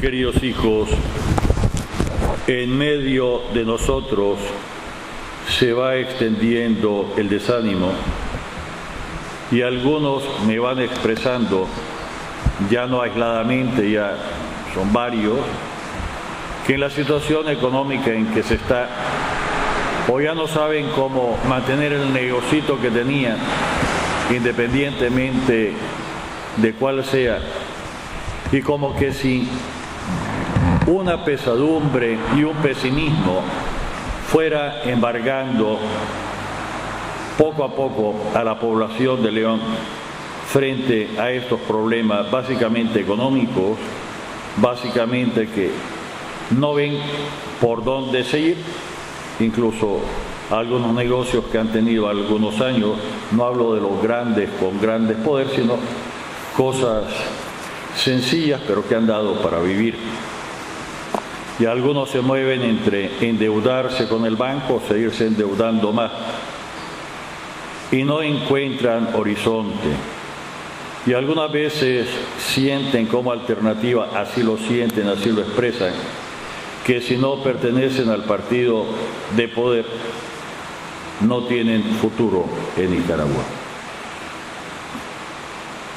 queridos hijos, en medio de nosotros se va extendiendo el desánimo y algunos me van expresando, ya no aisladamente, ya son varios, que en la situación económica en que se está, o ya no saben cómo mantener el negocito que tenían, independientemente de cuál sea, y como que si una pesadumbre y un pesimismo fuera embargando poco a poco a la población de León frente a estos problemas básicamente económicos, básicamente que no ven por dónde seguir, incluso algunos negocios que han tenido algunos años, no hablo de los grandes con grandes poderes, sino cosas sencillas pero que han dado para vivir. Y algunos se mueven entre endeudarse con el banco o seguirse endeudando más y no encuentran horizonte. Y algunas veces sienten como alternativa, así lo sienten, así lo expresan, que si no pertenecen al partido de poder, no tienen futuro en Nicaragua.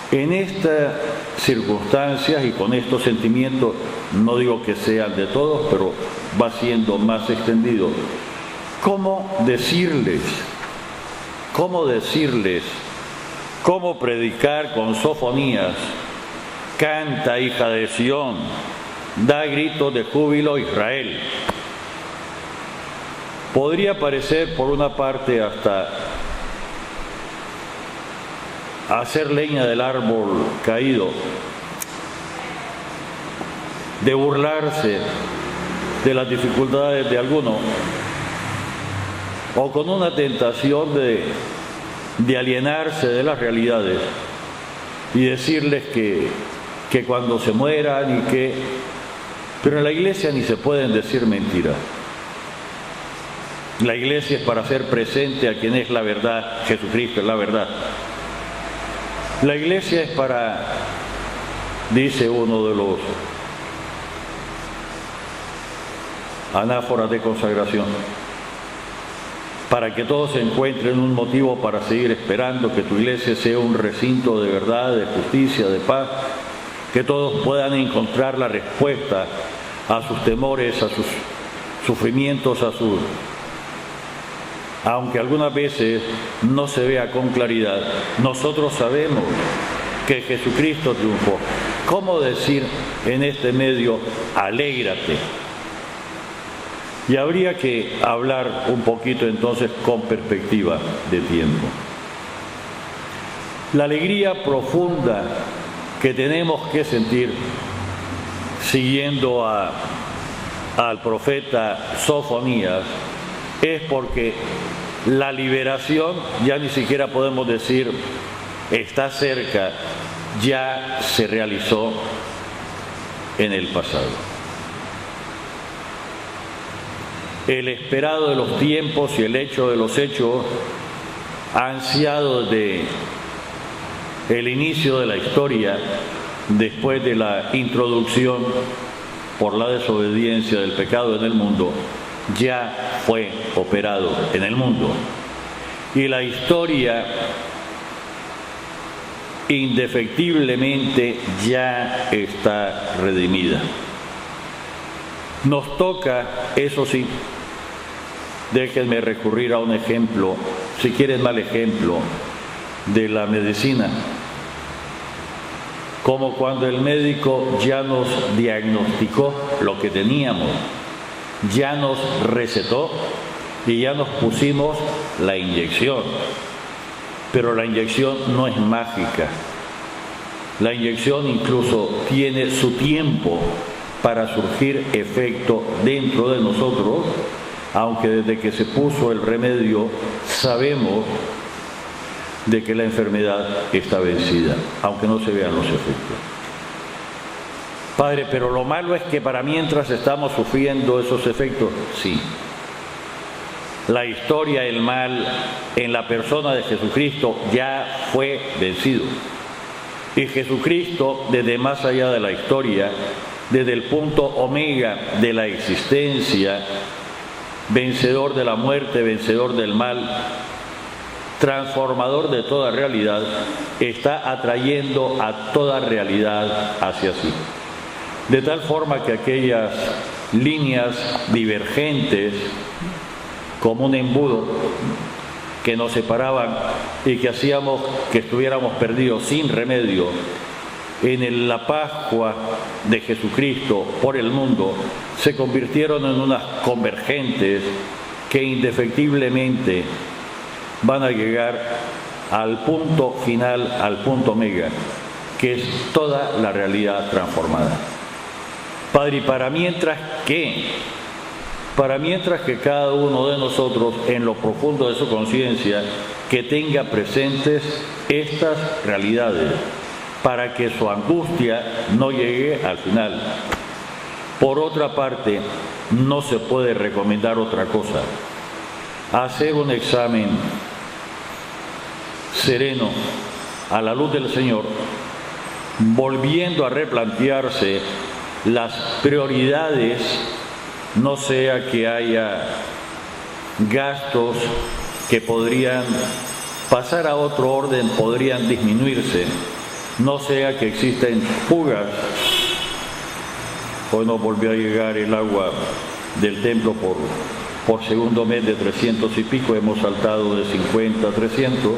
En estas circunstancias y con estos sentimientos, no digo que sean de todos, pero va siendo más extendido, ¿cómo decirles? ¿Cómo predicar con sofonías? Canta, hija de Sión, da gritos de júbilo Israel. Podría parecer por una parte hasta hacer leña del árbol caído, de burlarse de las dificultades de alguno, o con una tentación de alienarse de las realidades y decirles que cuando se mueran y que... Pero en la iglesia ni se pueden decir mentiras. La iglesia es para hacer presente a quien es la verdad, Jesucristo es la verdad. La iglesia es para, dice uno de los anáforas de consagración, para que todos encuentren un motivo para seguir esperando que tu iglesia sea un recinto de verdad, de justicia, de paz, que todos puedan encontrar la respuesta a sus temores, a sus sufrimientos, aunque algunas veces no se vea con claridad, nosotros sabemos que Jesucristo triunfó. ¿Cómo decir en este medio, alégrate? Y habría que hablar un poquito entonces con perspectiva de tiempo. La alegría profunda que tenemos que sentir, siguiendo al profeta Sofonías, es porque la liberación, ya ni siquiera podemos decir está cerca, ya se realizó en el pasado. El esperado de los tiempos y el hecho de los hechos, ansiado desde el inicio de la historia, después de la introducción por la desobediencia del pecado en el mundo, ya fue operado en el mundo. Y la historia indefectiblemente ya está redimida. Nos toca, eso sí, déjenme recurrir a un ejemplo, si quieren mal ejemplo, de la medicina. Como cuando el médico ya nos diagnosticó lo que teníamos, ya nos recetó y ya nos pusimos la inyección. Pero la inyección no es mágica. La inyección incluso tiene su tiempo para surgir efecto dentro de nosotros, aunque desde que se puso el remedio sabemos de que la enfermedad está vencida, aunque no se vean los efectos. Padre, pero lo malo es que para mientras estamos sufriendo esos efectos, sí. La historia, el mal en la persona de Jesucristo ya fue vencido. Y Jesucristo, desde más allá de la historia, desde el punto omega de la existencia, vencedor de la muerte, vencedor del mal, transformador de toda realidad, está atrayendo a toda realidad hacia sí. De tal forma que aquellas líneas divergentes, como un embudo, que nos separaban y que hacíamos que estuviéramos perdidos sin remedio en la Pascua de Jesucristo por el mundo, se convirtieron en unas convergentes que indefectiblemente van a llegar al punto final, al punto omega, que es toda la realidad transformada. Padre, y para mientras que cada uno de nosotros, en lo profundo de su conciencia, que tenga presentes estas realidades, para que su angustia no llegue al final. Por otra parte, no se puede recomendar otra cosa: hacer un examen sereno a la luz del Señor, volviendo a replantearse las prioridades, no sea que haya gastos que podrían pasar a otro orden, podrían disminuirse, no sea que existen fugas. Hoy nos volvió a llegar el agua del templo por segundo mes de 300 y pico, hemos saltado de 50 a 300.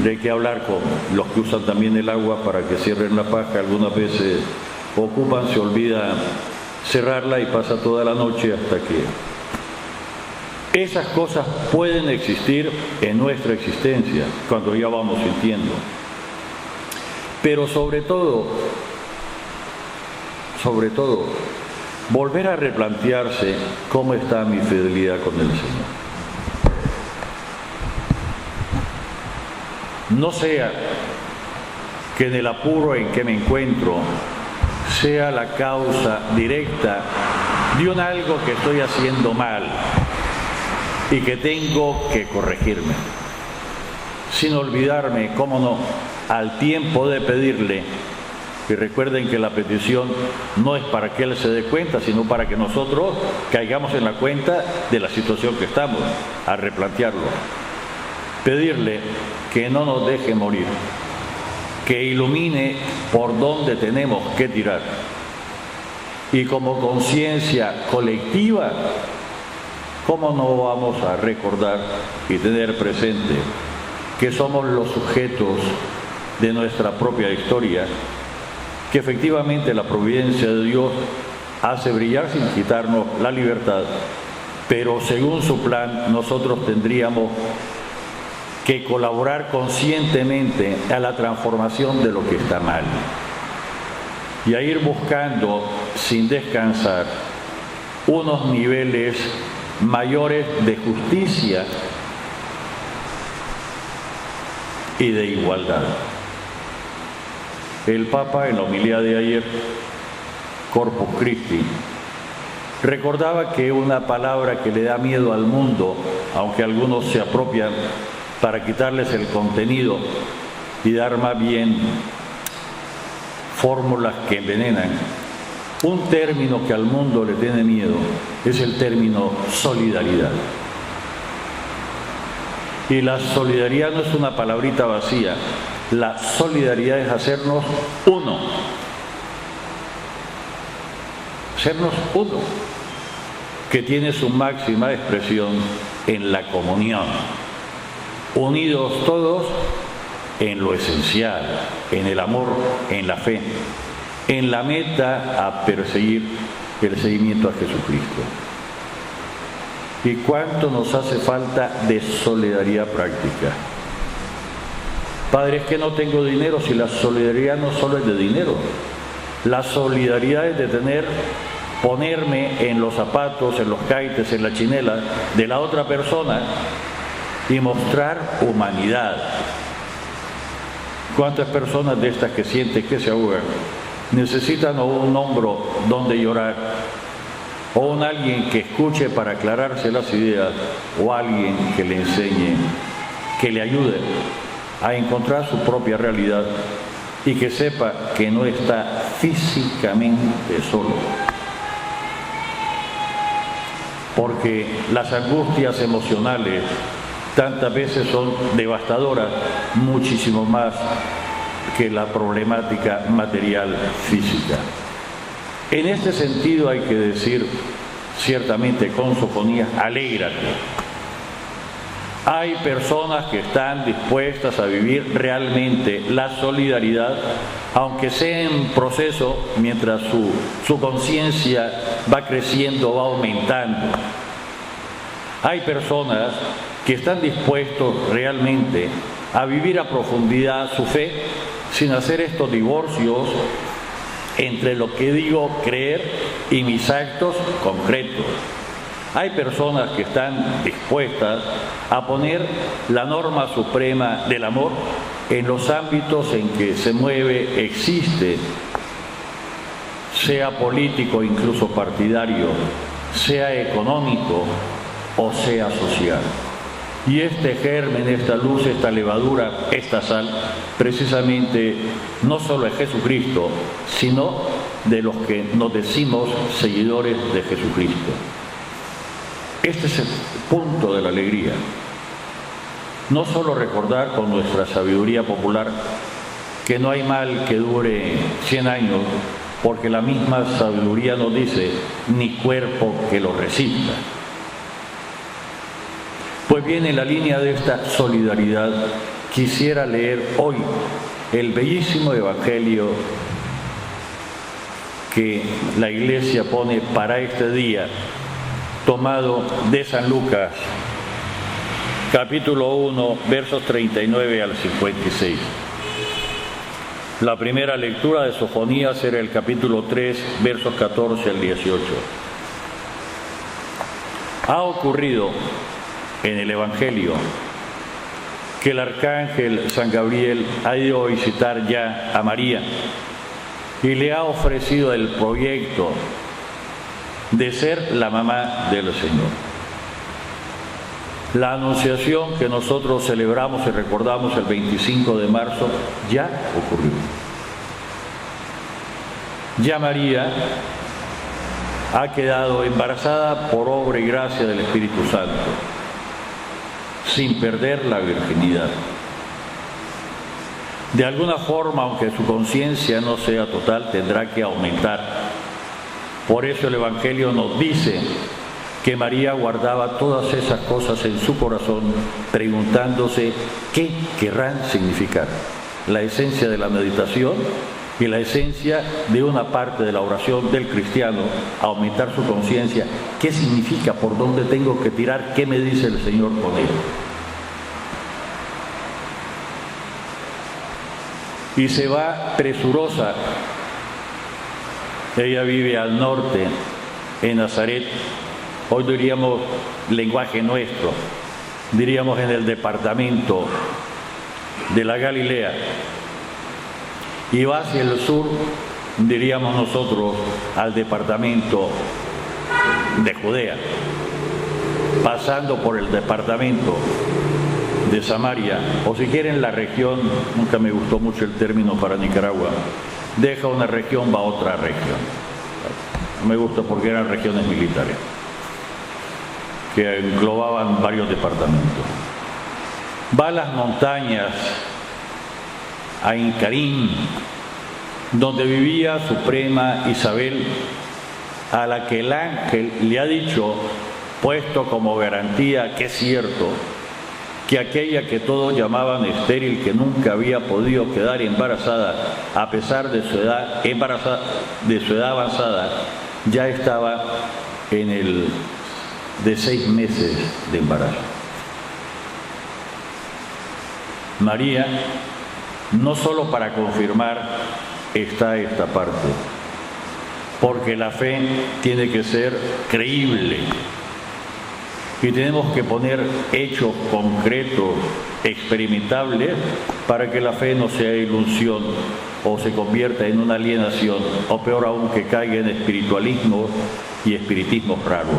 Hay que hablar con los que usan también el agua para que cierren la paja. Algunas veces ocupan, se olvida cerrarla y pasa toda la noche hasta que... Esas cosas pueden existir en nuestra existencia cuando ya vamos sintiendo. Pero sobre todo, volver a replantearse cómo está mi fidelidad con el Señor. No sea que en el apuro en que me encuentro sea la causa directa de un algo que estoy haciendo mal y que tengo que corregirme, sin olvidarme, cómo no, al tiempo de pedirle. Y recuerden que la petición no es para que Él se dé cuenta, sino para que nosotros caigamos en la cuenta de la situación que estamos, a replantearlo. Pedirle que no nos deje morir, que ilumine por dónde tenemos que tirar. Y como conciencia colectiva, ¿cómo no vamos a recordar y tener presente que somos los sujetos de nuestra propia historia? Que efectivamente la providencia de Dios hace brillar sin quitarnos la libertad, pero según su plan nosotros tendríamos que colaborar conscientemente a la transformación de lo que está mal y a ir buscando sin descansar unos niveles mayores de justicia y de igualdad. El Papa, en la homilía de ayer, Corpus Christi, recordaba que una palabra que le da miedo al mundo, aunque algunos se apropian para quitarles el contenido y dar más bien fórmulas que envenenan, un término que al mundo le tiene miedo es el término solidaridad. Y la solidaridad no es una palabrita vacía. La solidaridad es hacernos uno. Hacernos uno, que tiene su máxima expresión en la comunión. Unidos todos en lo esencial, en el amor, en la fe, en la meta a perseguir el seguimiento a Jesucristo. ¿Y cuánto nos hace falta de solidaridad práctica? Padre, es que no tengo dinero. Si la solidaridad no solo es de dinero, la solidaridad es de ponerme en los zapatos, en los caites, en la chinela de la otra persona y mostrar humanidad. ¿Cuántas personas de estas que sienten que se ahogan necesitan o un hombro donde llorar, o un alguien que escuche para aclararse las ideas, o alguien que le enseñe, que le ayude a encontrar su propia realidad y que sepa que no está físicamente solo. Porque las angustias emocionales tantas veces son devastadoras, muchísimo más que la problemática material física. En este sentido hay que decir, ciertamente con Sofonías, alégrate. Hay personas que están dispuestas a vivir realmente la solidaridad, aunque sea en proceso, mientras su conciencia va creciendo, va aumentando. Hay personas que están dispuestos realmente a vivir a profundidad su fe sin hacer estos divorcios entre lo que digo creer y mis actos concretos. Hay personas que están dispuestas a poner la norma suprema del amor en los ámbitos en que se mueve, existe, sea político, incluso partidario, sea económico o sea social. Y este germen, esta luz, esta levadura, esta sal, precisamente no solo es Jesucristo, sino de los que nos decimos seguidores de Jesucristo. Este es el punto de la alegría. No solo recordar con nuestra sabiduría popular que no hay mal que dure 100 años, porque la misma sabiduría nos dice, ni cuerpo que lo resista. Pues bien, en la línea de esta solidaridad, quisiera leer hoy el bellísimo evangelio que la Iglesia pone para este día, tomado de San Lucas, capítulo 1, versos 39 al 56. La primera lectura de Sofonías era el capítulo 3, versos 14 al 18. Ha ocurrido en el Evangelio que el arcángel San Gabriel ha ido a visitar ya a María y le ha ofrecido el proyecto de ser la mamá del Señor. La anunciación que nosotros celebramos y recordamos el 25 de marzo ya ocurrió. Ya María ha quedado embarazada por obra y gracia del Espíritu Santo, sin perder la virginidad. De alguna forma, aunque su conciencia no sea total, tendrá que aumentar. Por eso el Evangelio nos dice que María guardaba todas esas cosas en su corazón, preguntándose qué querrán significar. La esencia de la meditación y la esencia de una parte de la oración del cristiano, aumentar su conciencia. ¿Qué significa? ¿Por dónde tengo que tirar? ¿Qué me dice el Señor con ello? Y se va presurosa. Ella vive al norte, en Nazaret. Hoy diríamos lenguaje nuestro, diríamos en el departamento de la Galilea. Y va hacia el sur, diríamos nosotros, al departamento de Judea, pasando por el departamento de Samaria, o si quieren la región, nunca me gustó mucho el término para Nicaragua, deja una región, va a otra región. No me gusta porque eran regiones militares, que englobaban varios departamentos. Va a las montañas, a Incarín, donde vivía su prima Isabel, a la que el ángel le ha dicho, puesto como garantía que es cierto, que aquella que todos llamaban estéril, que nunca había podido quedar embarazada, a pesar de su edad avanzada, ya estaba de 6 meses de embarazo. María, no solo para confirmar está esta parte, porque la fe tiene que ser creíble y tenemos que poner hechos concretos, experimentables, para que la fe no sea ilusión o se convierta en una alienación, o peor aún, que caiga en espiritualismo y espiritismo raro,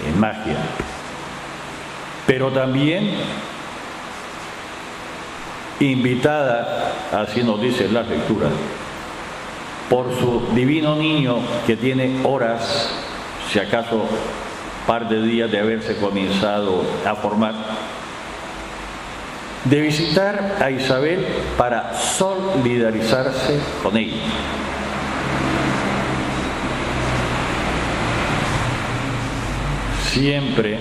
en magia. Pero también invitada, así nos dicen las lecturas, por su divino niño que tiene horas, si acaso par de días de haberse comenzado a formar, de visitar a Isabel para solidarizarse con ella. Siempre,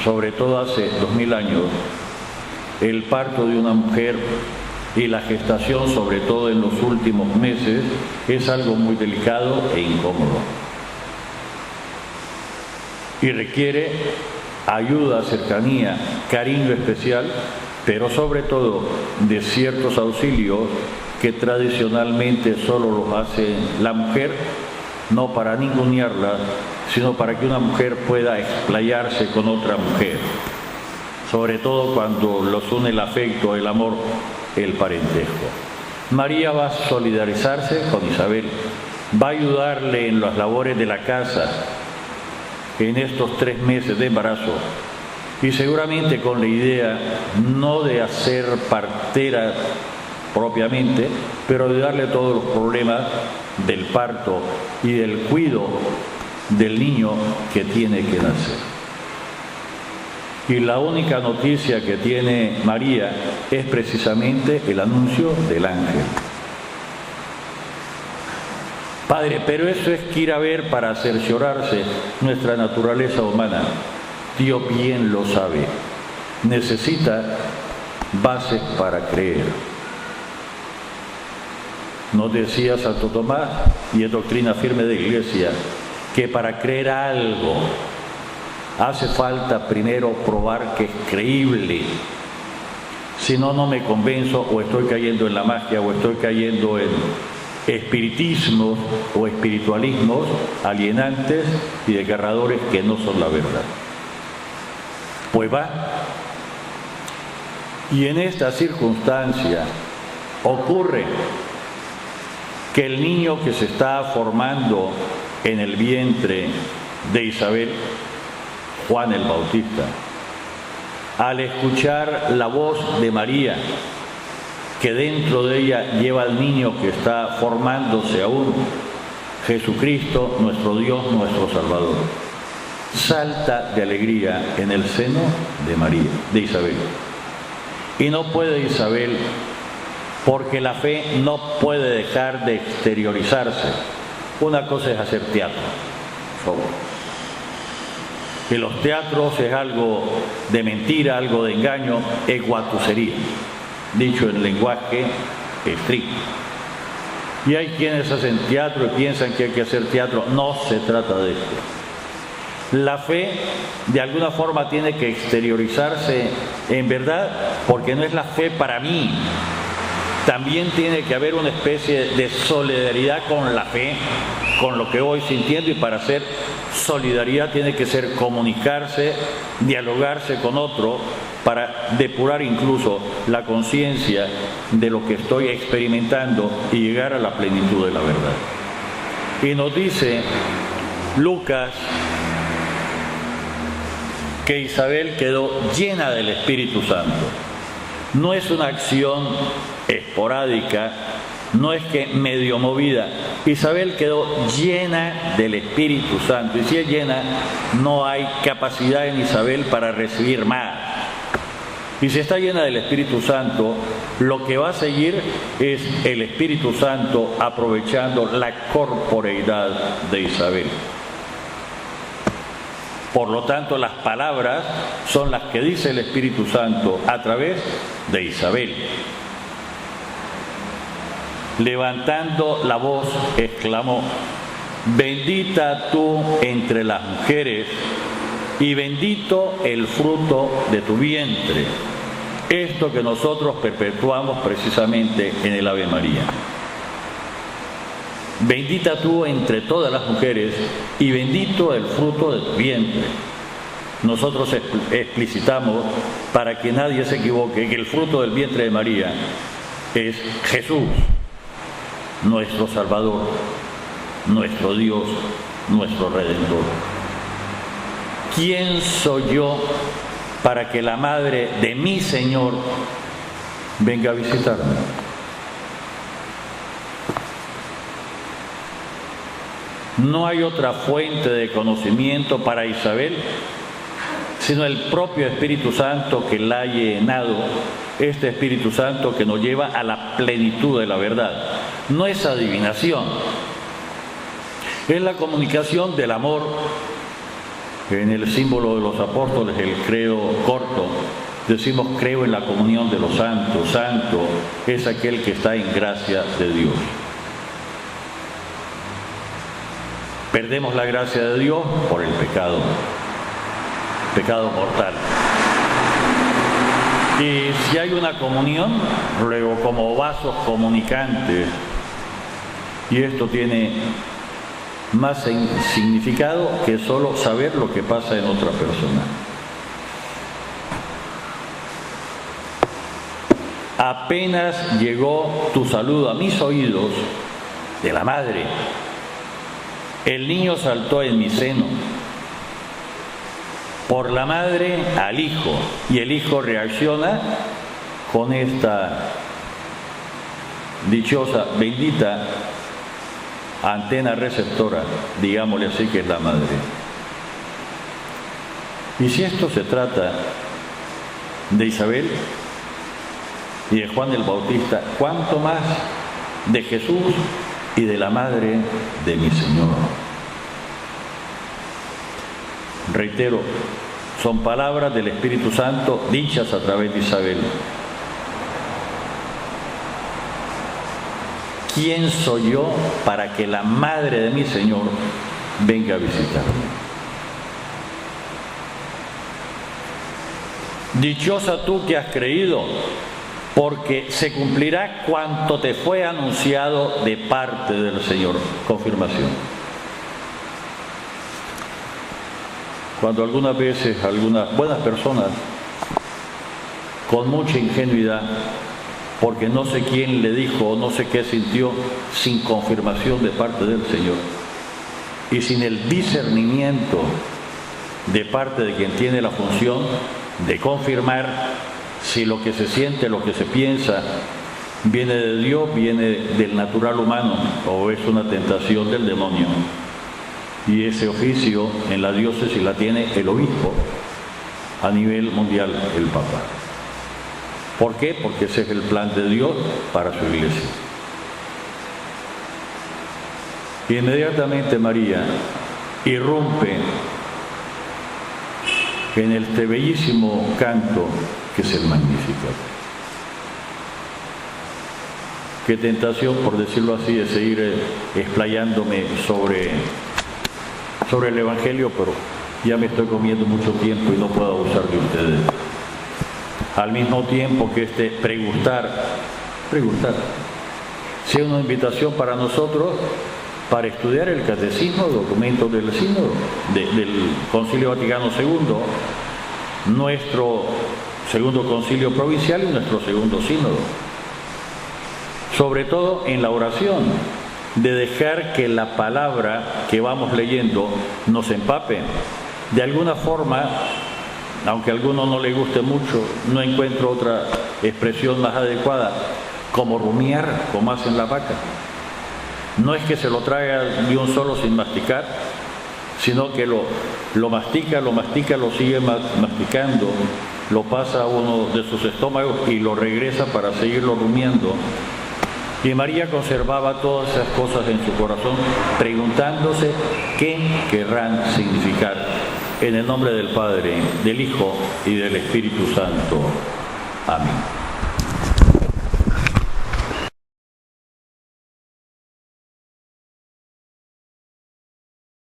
sobre todo hace 2000 años, el parto de una mujer y la gestación, sobre todo en los últimos meses, es algo muy delicado e incómodo. Y requiere ayuda, cercanía, cariño especial, pero sobre todo de ciertos auxilios que tradicionalmente solo los hace la mujer, no para ningunearla, sino para que una mujer pueda explayarse con otra mujer, sobre todo cuando los une el afecto, el amor, el parentesco. María va a solidarizarse con Isabel, va a ayudarle en las labores de la casa en estos 3 meses de embarazo, y seguramente con la idea no de hacer partera propiamente, pero de darle todos los problemas del parto y del cuidado del niño que tiene que nacer. Y la única noticia que tiene María es precisamente el anuncio del ángel. Padre, pero eso es que ir a ver para cerciorarse nuestra naturaleza humana. Dios bien lo sabe. Necesita bases para creer. Nos decía Santo Tomás, y es doctrina firme de Iglesia, que para creer algo hace falta primero probar que es creíble. Si no, no me convenzo, o estoy cayendo en la magia, o estoy cayendo en espiritismos o espiritualismos alienantes y desgarradores que no son la verdad. Pues va. Y en esta circunstancia ocurre que el niño que se está formando en el vientre de Isabel, Juan el Bautista, al escuchar la voz de María, que dentro de ella lleva al niño que está formándose aún, Jesucristo, nuestro Dios, nuestro Salvador, salta de alegría en el seno de María, de Isabel. Y no puede Isabel, porque la fe no puede dejar de exteriorizarse. Una cosa es hacer teatro, por favor. Que los teatros es algo de mentira, algo de engaño, es guatucería, dicho en lenguaje estricto. Y hay quienes hacen teatro y piensan que hay que hacer teatro. No se trata de esto. La fe, de alguna forma, tiene que exteriorizarse en verdad, porque no es la fe para mí. También tiene que haber una especie de solidaridad con la fe, con lo que voy sintiendo, y para hacer solidaridad tiene que ser comunicarse, dialogarse con otro, para depurar incluso la conciencia de lo que estoy experimentando y llegar a la plenitud de la verdad. Y nos dice Lucas que Isabel quedó llena del Espíritu Santo. No es una acción esporádica, no es que medio movida. Isabel quedó llena del Espíritu Santo, y si es llena, no hay capacidad en Isabel para recibir más. Y si está llena del Espíritu Santo, lo que va a seguir es el Espíritu Santo aprovechando la corporeidad de Isabel. Por lo tanto, las palabras son las que dice el Espíritu Santo a través de Isabel. Levantando la voz, exclamó: bendita tú entre las mujeres, y bendito el fruto de tu vientre. Esto que nosotros perpetuamos precisamente en el Ave María. Bendita tú entre todas las mujeres, y bendito el fruto de tu vientre. Nosotros explicitamos, para que nadie se equivoque, que el fruto del vientre de María es Jesús, nuestro Salvador, nuestro Dios, nuestro Redentor. ¿Quién soy yo para que la madre de mi Señor venga a visitarme? No hay otra fuente de conocimiento para Isabel, sino el propio Espíritu Santo que la ha llenado, este Espíritu Santo que nos lleva a la plenitud de la verdad. No es adivinación, es la comunicación del amor. En el símbolo de los apóstoles, el credo corto, decimos creo en la comunión de los santos. Santo es aquel que está en gracia de Dios. Perdemos la gracia de Dios por el pecado mortal. Y si hay una comunión, luego como vasos comunicantes, y esto tiene más significado que solo saber lo que pasa en otra persona. Apenas llegó tu saludo a mis oídos de la madre, el niño saltó en mi seno. Por la madre al hijo, y el hijo reacciona con esta dichosa, bendita antena receptora, digámosle así, que es la madre. Y si esto se trata de Isabel y de Juan el Bautista, ¿cuánto más de Jesús y de la madre de mi Señor? Reitero, son palabras del Espíritu Santo dichas a través de Isabel. ¿Quién soy yo para que la madre de mi Señor venga a visitarme? Dichosa tú que has creído, porque se cumplirá cuanto te fue anunciado de parte del Señor. Confirmación. Cuando algunas veces algunas buenas personas, con mucha ingenuidad, porque no sé quién le dijo o no sé qué sintió, sin confirmación de parte del Señor y sin el discernimiento de parte de quien tiene la función de confirmar si lo que se siente, lo que se piensa viene de Dios, viene del natural humano o es una tentación del demonio. Y ese oficio en la diócesis la tiene el obispo, a nivel mundial el Papa. ¿Por qué? Porque ese es el plan de Dios para su iglesia. Inmediatamente María irrumpe en este bellísimo canto que es el Magnificat. Qué tentación, por decirlo así, de seguir explayándome sobre el Evangelio, pero ya me estoy comiendo mucho tiempo y no puedo abusar de ustedes. Al mismo tiempo que este preguntar sea una invitación para nosotros para estudiar el catecismo, documento del sínodo, del Concilio Vaticano II, nuestro segundo concilio provincial y nuestro segundo sínodo. Sobre todo en la oración, de dejar que la palabra que vamos leyendo nos empape. De alguna forma, aunque a alguno no le guste mucho, no encuentro otra expresión más adecuada, como rumiar, como hacen las vacas. No es que se lo traga de un solo sin masticar, sino que lo mastica, lo sigue masticando, lo pasa a uno de sus estómagos y lo regresa para seguirlo rumiando. Y María conservaba todas esas cosas en su corazón, preguntándose qué querrán significar. En el nombre del Padre, del Hijo y del Espíritu Santo. Amén.